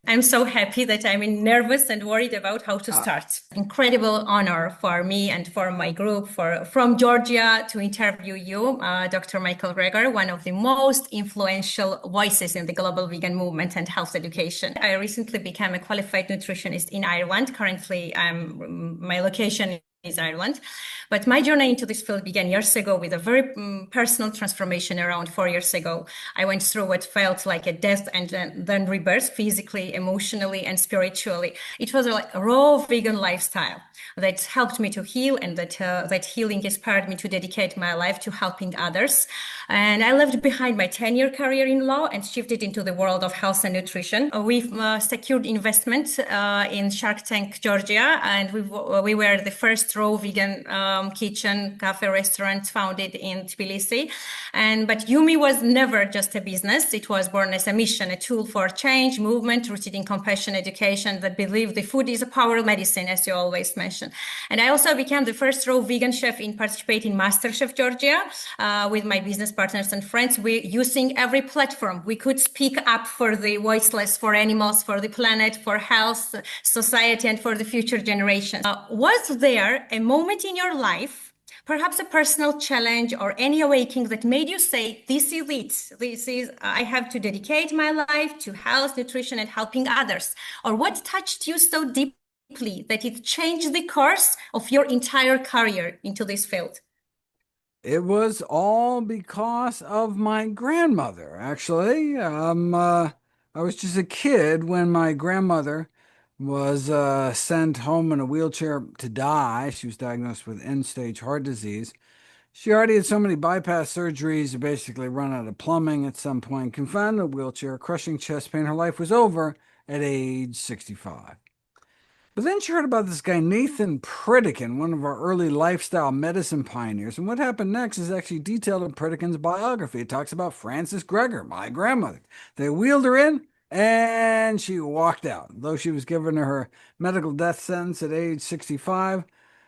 I'm so happy that I'm nervous and worried about how to Ah, start. Incredible honor for me and for my group from Georgia to interview you, Dr. Michael Greger, one of the most influential voices in the global vegan movement and health education. I recently became a qualified nutritionist in Ireland. Currently, my location is Ireland. But my journey into this field began years ago with a very personal transformation around 4 years ago. I went through what felt like a death and then rebirth physically, emotionally, and spiritually. It was like a raw vegan lifestyle that helped me to heal, and that healing inspired me to dedicate my life to helping others. And I left behind my 10-year career in law and shifted into the world of health and nutrition. We've secured investment in Shark Tank, Georgia, and we were the first raw vegan kitchen, cafe, restaurant founded in Tbilisi. But Yumi was never just a business. It was born as a mission, a tool for change, movement, rooted in compassion, education, that believed the food is a power medicine, as you always mention. And I also became the first raw vegan chef in participating in MasterChef Georgia with my business partners and friends. We using every platform we could speak up for the voiceless, for animals, for the planet, for health, society, and for the future generations. Was there a moment in your life, perhaps a personal challenge or any awakening, that made you say, this is it. I have to dedicate my life to health, nutrition, and helping others? Or what touched you so deeply that it changed the course of your entire career into this field? it was all because of my grandmother, actually. I was just a kid when my grandmother was sent home in a wheelchair to die. She was diagnosed with end-stage heart disease. She already had so many bypass surgeries, basically run out of plumbing at some point, confined in a wheelchair, crushing chest pain. Her life was over at age 65. But then she heard about this guy, Nathan Pritikin, one of our early lifestyle medicine pioneers. And what happened next is actually detailed in Pritikin's biography. It talks about Frances Greger, my grandmother. They wheeled her in and she walked out. Though she was given her medical death sentence at age 65,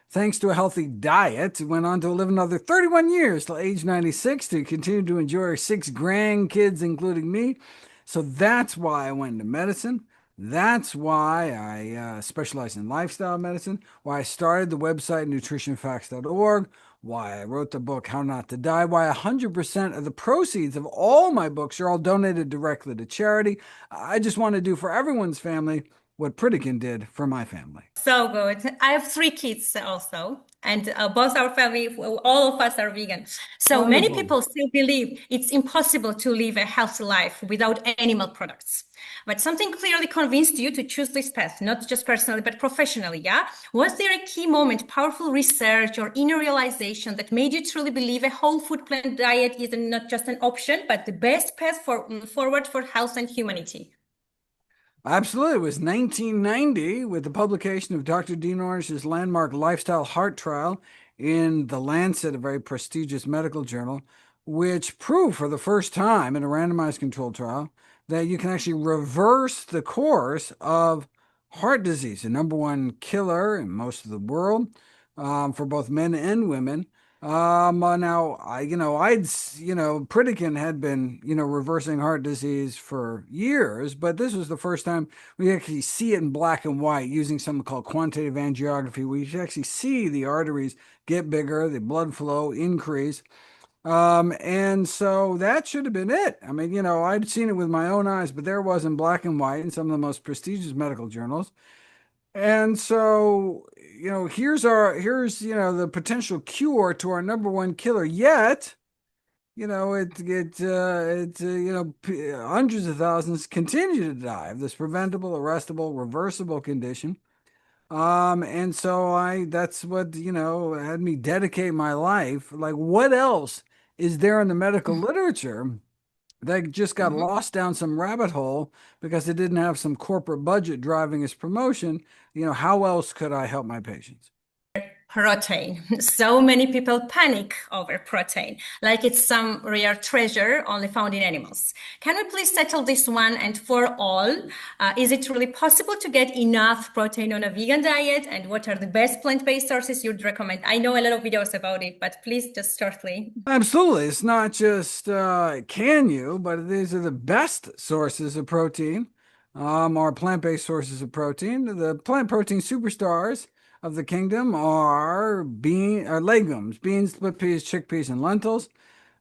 thanks to a healthy diet, went on to live another 31 years till age 96 to continue to enjoy her six grandkids, including me. So that's why I went into medicine. That's why I specialize in lifestyle medicine, why I started the website nutritionfacts.org, why I wrote the book How Not to Die, why 100% of the proceeds of all my books are all donated directly to charity. I just want to do for everyone's family what Pritikin did for my family. So good. I have three kids also, and both our family, all of us are vegan. So many Wonderful. people still believe it's impossible to live a healthy life without animal products. But something clearly convinced you to choose this path, not just personally, but professionally, yeah? Was there a key moment, powerful research or inner realization that made you truly believe a whole food plant diet is not just an option, but the best path forward for health and humanity? Absolutely. It was 1990 with the publication of Dr. Dean Ornish's landmark lifestyle heart trial in The Lancet, a very prestigious medical journal, which proved for the first time in a randomized controlled trial that you can actually reverse the course of heart disease, the number one killer in most of the world, for both men and women. Now Pritikin had been, reversing heart disease for years, but this was the first time we actually see it in black and white using something called quantitative angiography. We actually see the arteries get bigger, the blood flow increase. And so that should have been it. I mean, I'd seen it with my own eyes, but there it was in black and white in some of the most prestigious medical journals. And so, here's the potential cure to our number one killer. Yet, hundreds of thousands continue to die of this preventable, arrestable, reversible condition. And so that's what, had me dedicate my life. Like, what else is there in the medical literature that just got Mhm. lost down some rabbit hole because it didn't have some corporate budget driving its promotion? How else could I help my patients? Protein. So many people panic over protein, like it's some rare treasure only found in animals. Can we please settle this one and for all? Is it really possible to get enough protein on a vegan diet? And what are the best plant-based sources you'd recommend? I know a lot of videos about it, but please just shortly. Absolutely. It's not just can you, but these are the best sources of protein. are plant-based sources of protein. The plant protein superstars of the kingdom are legumes, beans, split peas, chickpeas, and lentils.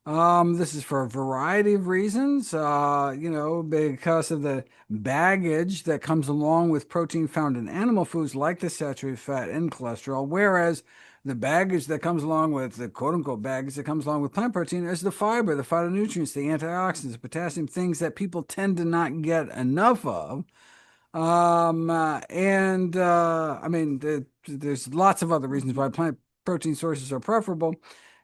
This is for a variety of reasons, because of the baggage that comes along with protein found in animal foods like the saturated fat and cholesterol, whereas the baggage that comes along with the quote unquote baggage that comes along with plant protein is the fiber, the phytonutrients, the antioxidants, the potassium, things that people tend to not get enough of. I mean, there's lots of other reasons why plant protein sources are preferable.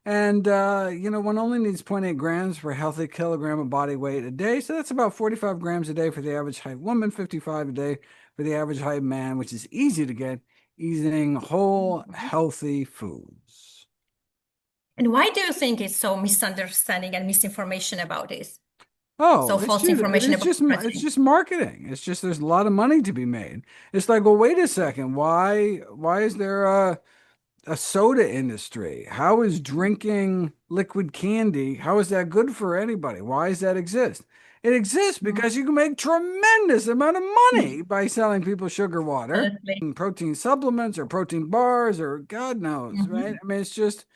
And, one only needs zero point 0.8 grams per healthy kilogram of body weight a day. So that's about 45 grams a day for the average height woman, 55 a day for the average height man, which is easy to get eating whole, Mhm. healthy foods. And why do you think it's so misunderstanding and misinformation about this? Oh, So it's false just information about it's protein. just marketing. It's just there's a lot of money to be made. It's like, well, wait a second. Why is there a soda industry? How is drinking liquid candy, how is that good for anybody? Why does that exist? It exists because you can make tremendous amount of money Mhm. by selling people sugar water Absolutely. and protein supplements or protein bars or God knows, right? Mhm. I mean, it's just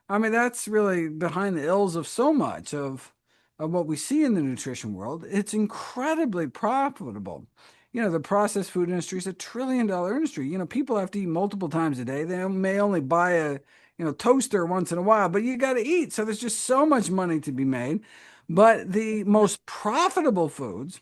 I mean, that's really behind the ills of so much of what we see in the nutrition world. It's incredibly profitable. The processed food industry is a $1 trillion industry. People have to eat multiple times a day. They may only buy a, toaster once in a while, but you got to eat. So there's just so much money to be made. But the most profitable foods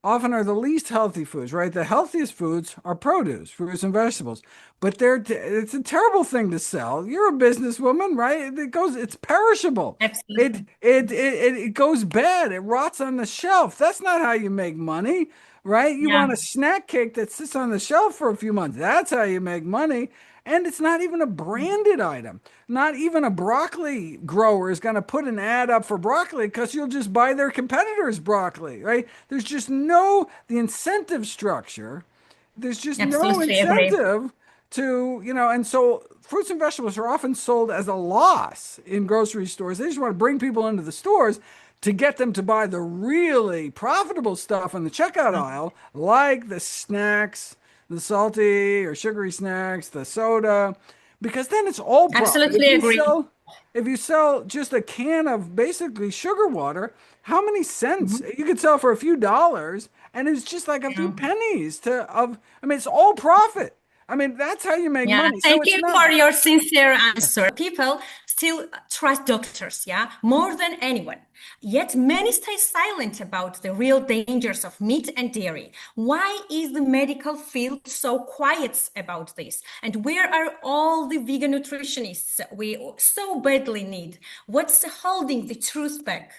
often are the least healthy foods, right? The healthiest foods are produce, fruits and vegetables. But it's a terrible thing to sell. You're a businesswoman, right? It's perishable. It Absolutely. it it it goes bad. It rots on the shelf. That's not how you make money, right? You want Yeah, a snack cake that sits on the shelf for a few months. That's how you make money. And it's not even a branded item. Not even a broccoli grower is going to put an ad up for broccoli because you'll just buy their competitor's broccoli, right? The incentive structure, there's just no absolutely agree. incentive and so fruits and vegetables are often sold as a loss in grocery stores. They just want to bring people into the stores to get them to buy the really profitable stuff on the checkout aisle, like the snacks, the salty or sugary snacks, the soda, because then it's all profit. Absolutely agree. If you sell just a can of basically sugar water, how many cents Mhm. you could sell for a few dollars, and it's just like a few Yeah. pennies I mean, it's all profit. I mean, that's how you make Yeah, money. So thank it's you not. for your sincere answer. People still trust doctors, yeah, more than anyone. Yet many stay silent about the real dangers of meat and dairy. Why is the medical field so quiet about this? And where are all the vegan nutritionists we so badly need? What's holding the truth back?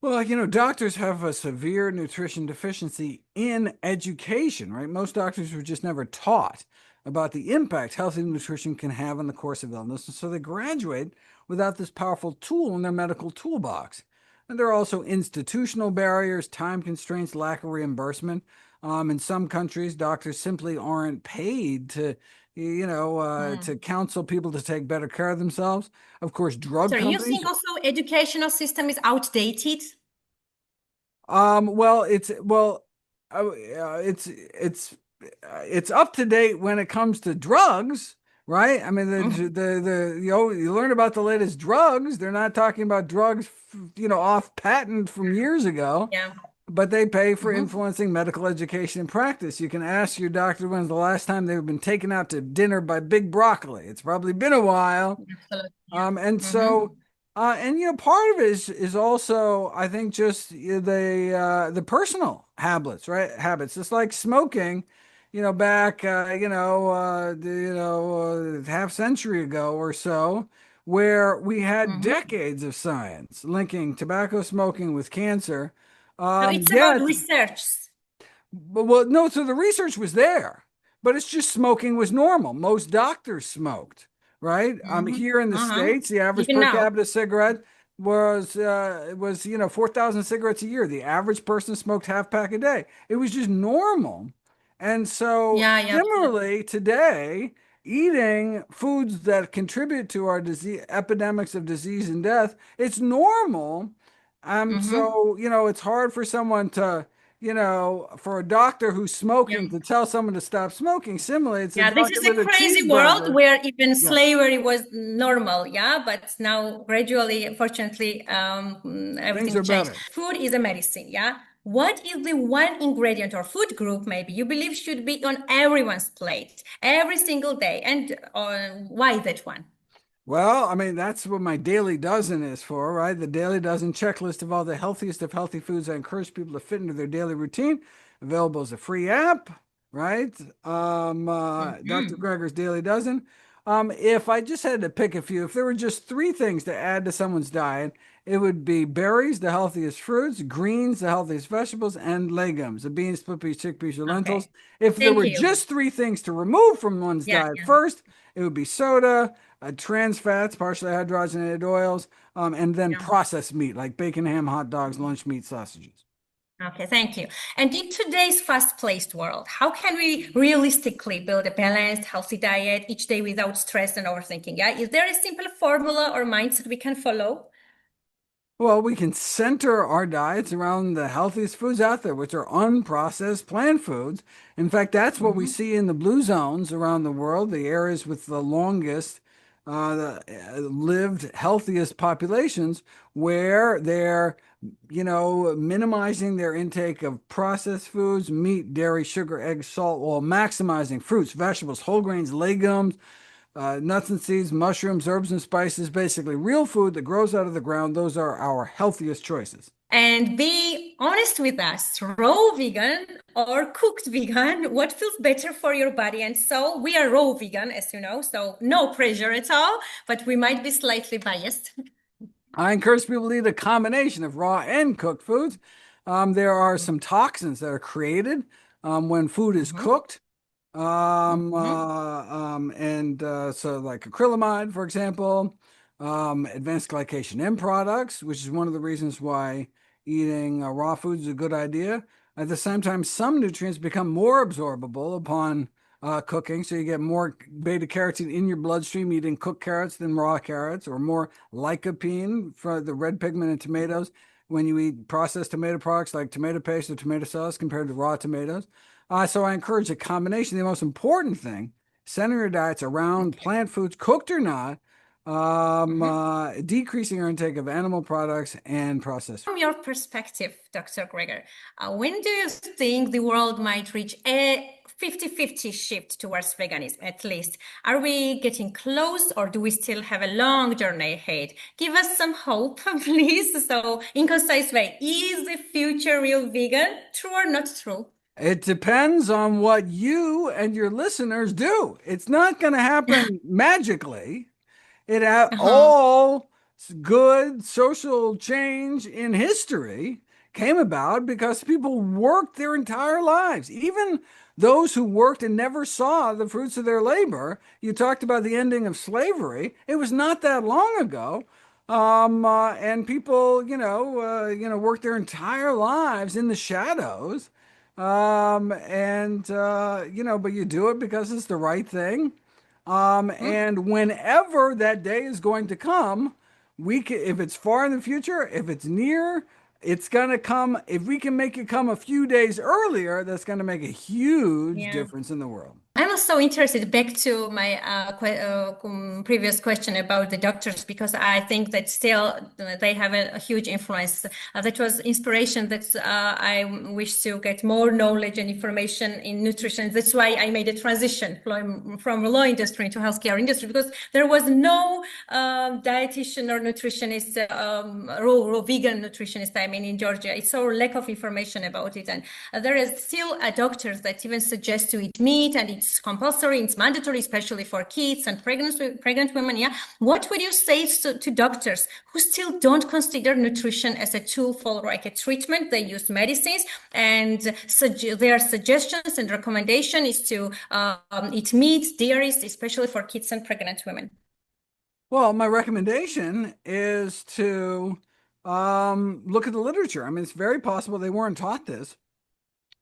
Well, doctors have a severe nutrition deficiency in education, right? Most doctors were just never taught about the impact healthy nutrition can have on the course of illness. And so they graduate without this powerful tool in their medical toolbox. And there are also institutional barriers, time constraints, lack of reimbursement. In some countries, doctors simply aren't paid to Hmm. counsel people to take better care of themselves. Of course, drug So you companies. think also educational system is outdated? It's up to date when it comes to drugs, right? I mean, Mhm. you learn about the latest drugs. They're not talking about drugs, off patent from years ago, Yeah. but they pay for Mhm. influencing medical education and practice. You can ask your doctor when's the last time they've been taken out to dinner by Big Broccoli. It's probably been a while. Absolutely. Yeah. And so, Mhm. part of it is also, I think, just the personal habits, right? Habits, just like smoking, back, half century ago or so, where we had Mhm. decades of science linking tobacco smoking with cancer. So it's about Yet research. well, no, so the research was there, but it's just smoking was normal. Most doctors smoked, right? Mhm. Here in the Uh-huh. States, the average Even per now. capita cigarette was 4,000 cigarettes a year. The average person smoked half pack a day. It was just normal. And so Yeah, yeah, absolutely. similarly today, eating foods that contribute to our disease epidemics of disease and death, it's normal. Mhm. So, it's hard for someone to for a doctor who's Yeah. smoking to tell someone to stop smoking, similarly, it's a Yeah, this doctor is a with a crazy world cheeseburger. where even Yeah, slavery was normal, yeah, but now gradually, unfortunately, things everything are changed. better. Food is a medicine, yeah. What is the one ingredient or food group maybe you believe should be on everyone's plate every single day, and why that one? Well, I mean, that's what my daily dozen is for, right? The daily dozen checklist of all the healthiest of healthy foods I encourage people to fit into their daily routine. Available as a free app, right? Dr. Mhm. Greger's Daily Dozen. If I just had to pick a few, if there were just three things to add to someone's diet, it would be berries, the healthiest fruits, greens, the healthiest vegetables, and legumes, the beans, split peas, chickpeas, or lentils. Okay, If there thank were you. just three things to remove from one's Yeah, diet yeah, first, it would be soda, trans fats, partially hydrogenated oils, and then yeah. processed meat like bacon, ham, hot dogs, lunch meat, sausages. Okay, thank you. And in today's fast-paced world, how can we realistically build a balanced, healthy diet each day without stress and overthinking? Yeah, is there a simple formula or mindset we can follow? Well, we can center our diets around the healthiest foods out there, which are unprocessed plant foods. In fact, that's what we Mhm. see in the blue zones around the world, the areas with the longest lived, healthiest populations, where they're, minimizing their intake of processed foods, meat, dairy, sugar, eggs, salt, while maximizing fruits, vegetables, whole grains, legumes, nuts and seeds, mushrooms, herbs and spices, basically real food that grows out of the ground. Those are our healthiest choices. And be honest with us, raw vegan or cooked vegan, what feels better for your body? And so we are raw vegan, as you know, so no pressure at all, but we might be slightly biased. I encourage people to eat a combination of raw and cooked foods. There are some toxins that are created when food is Mhm. cooked. Mhm. So like acrylamide, for example, advanced glycation end products, which is one of the reasons why eating raw foods is a good idea. At the same time, some nutrients become more absorbable upon cooking, so you get more beta carotene in your bloodstream eating cooked carrots than raw carrots, or more lycopene for the red pigment in tomatoes when you eat processed tomato products like tomato paste or tomato sauce compared to raw tomatoes. So I encourage a combination. The most important thing, center your diets around Okay. plant foods, cooked or not, Mhm. decreasing our intake of animal products and processed From food. your perspective, Dr. Greger, when do you think the world might reach a 50-50 shift towards veganism, at least? Are we getting close or do we still have a long journey ahead? Give us some hope, please. So, in concise way, is the future real vegan? True or not true? It depends on what you and your listeners do. It's not going to happen magically. It Uh-huh. all good social change in history came about because people worked their entire lives. Even those who worked and never saw the fruits of their labor. You talked about the ending of slavery. It was not that long ago. And people, worked their entire lives in the shadows. But you do it because it's the right thing. Mhm. And whenever that day is going to come, if it's far in the future, if it's near, it's gonna come. If we can make it come a few days earlier, that's gonna make a huge Yeah. difference in the world. I'm also interested back to my previous question about the doctors because I think that still they have a huge influence. That was inspiration that I wish to get more knowledge and information in nutrition. That's why I made a transition from law industry to healthcare industry because there was no dietitian or nutritionist, raw vegan nutritionist. I mean, in Georgia, it's so lack of information about it, and there is still doctors that even suggest to eat meat, and it's compulsory, it's mandatory, especially for kids and pregnant women. Yeah, what would you say to doctors who still don't consider nutrition as a tool for like a treatment? They use medicines, and their suggestions and recommendation is to eat meat, dairies, especially for kids and pregnant women. Well, my recommendation is to look at the literature. I mean, it's very possible they weren't taught this,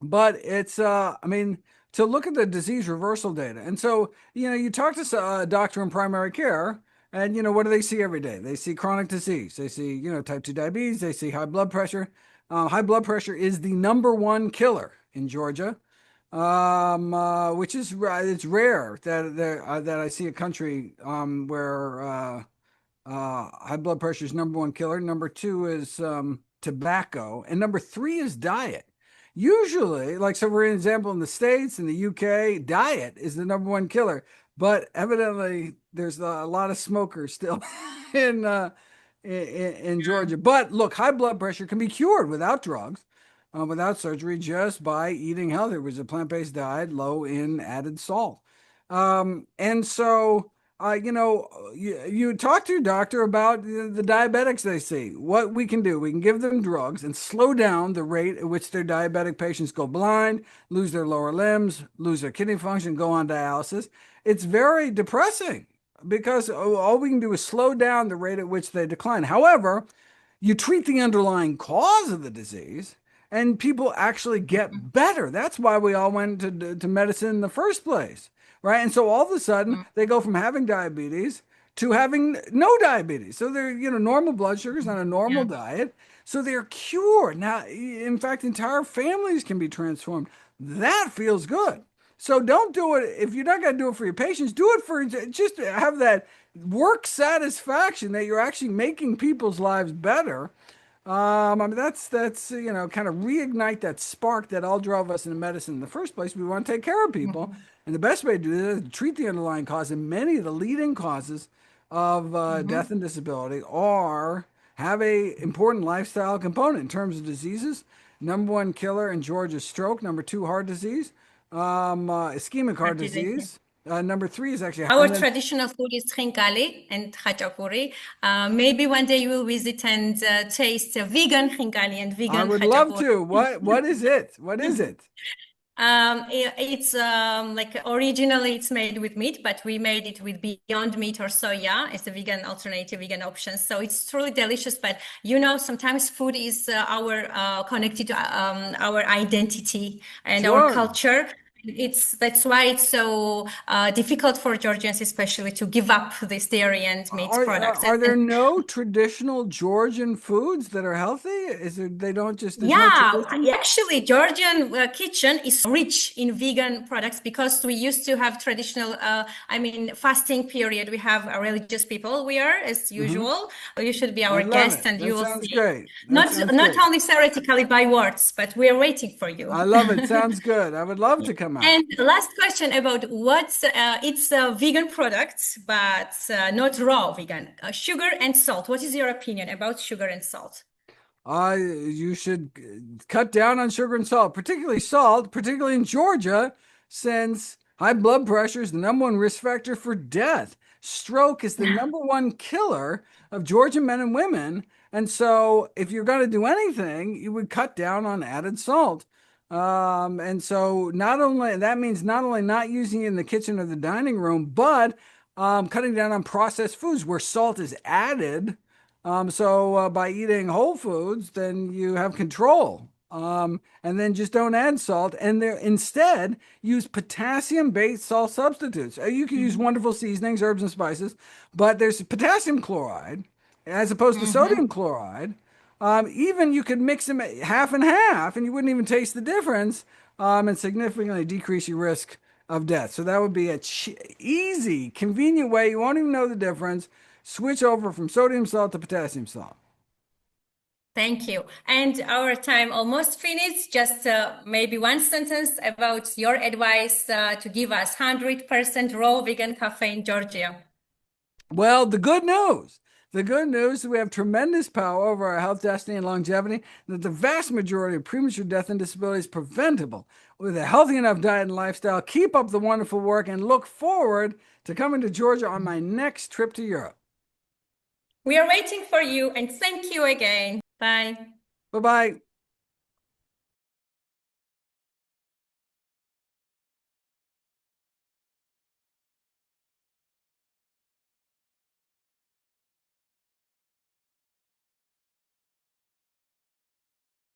but I mean, to look at the disease reversal data. And so, you talk to a doctor in primary care, and what do they see every day? They see chronic disease. They see, type 2 diabetes. They see high blood pressure. High blood pressure is the number one killer in Georgia, which is it's rare that I see a country where high blood pressure is number one killer. Number two is tobacco, and number three is diet. Usually, like so, for example, in the States, in the UK, diet is the number one killer. But evidently, there's a lot of smokers still in in Georgia. But look, high blood pressure can be cured without drugs, without surgery, just by eating healthy. It was a plant-based diet, low in added salt. And so, you talk to your doctor about the diabetics they see. What we can do, we can give them drugs and slow down the rate at which their diabetic patients go blind, lose their lower limbs, lose their kidney function, go on dialysis. It's very depressing because all we can do is slow down the rate at which they decline. However, you treat the underlying cause of the disease and people actually get better. That's why we all went to medicine in the first place, right? And so all of a sudden they go from having diabetes to having no diabetes. So they're, normal blood sugars on a normal Yeah. diet. So they're cured. Now, in fact, entire families can be transformed. That feels good. So don't do it if you're not going to do it for your patients. Do it for just to have that work satisfaction that you're actually making people's lives better. I mean, that's kind of reignite that spark that all drove us into medicine in the first place. We want to take care of people, Mhm. and the best way to do that is to treat the underlying cause. And many of the leading causes of death Mhm. and disability are have a important lifestyle component in terms of diseases. Number one killer in Georgia is stroke. Number two, heart disease, ischemic heart Heart disease. disease. Number three is actually, Our and then traditional food is khinkali and khachapuri. Maybe one day you will visit and taste vegan khinkali and I vegan would love khachapuri. to. What is it? What is it? It's like originally it's made with meat, but we made it with Beyond Meat or soya. It's a vegan alternative, vegan option. So it's truly delicious. But sometimes food is our connected to our identity and our Sure. culture. That's why it's so difficult for Georgians, especially, to give up this dairy and meat products. Are there And no traditional Georgian foods that are healthy? Is there, they don't just, there's no yeah, tradition? actually, Georgian kitchen is rich in vegan products because we used to have traditional, fasting period. We have religious people. We are, as Hmm. usual. You should be I our love guest, it. and That you will sounds see. great. That Not sounds not great. only theoretically by words, but we are waiting for you. I love it. Sounds good. I would love to come out. And last question about what's it's a vegan product, but not raw vegan. Sugar and salt. What is your opinion about sugar and salt? You should cut down on sugar and salt, particularly in Georgia, since high blood pressure is the number one risk factor for death. Stroke is the number one killer of Georgian men and women. And so, if you're going to do anything, you would cut down on added salt. And so, not only that means not only not using it in the kitchen or the dining room, but cutting down on processed foods where salt is added. So by eating whole foods, then you have control. And then just don't add salt, and there instead use potassium-based salt substitutes. You can use Mhm. wonderful seasonings, herbs, and spices, but there's potassium chloride as opposed to Mhm. sodium chloride. Even you could mix them half and half, and you wouldn't even taste the difference, and significantly decrease your risk of death. So that would be a easy, convenient way. You won't even know the difference. Switch over from sodium salt to potassium salt. Thank you. And our time almost finished. Just maybe one sentence about your advice to give us 100% raw vegan cafe in Georgia. Well, the good news is we have tremendous power over our health, destiny, and longevity, that the vast majority of premature death and disability is preventable with a healthy enough diet and lifestyle. Keep up the wonderful work and look forward to coming to Georgia on my next trip to Europe. We are waiting for you and thank you again. Bye. Bye bye.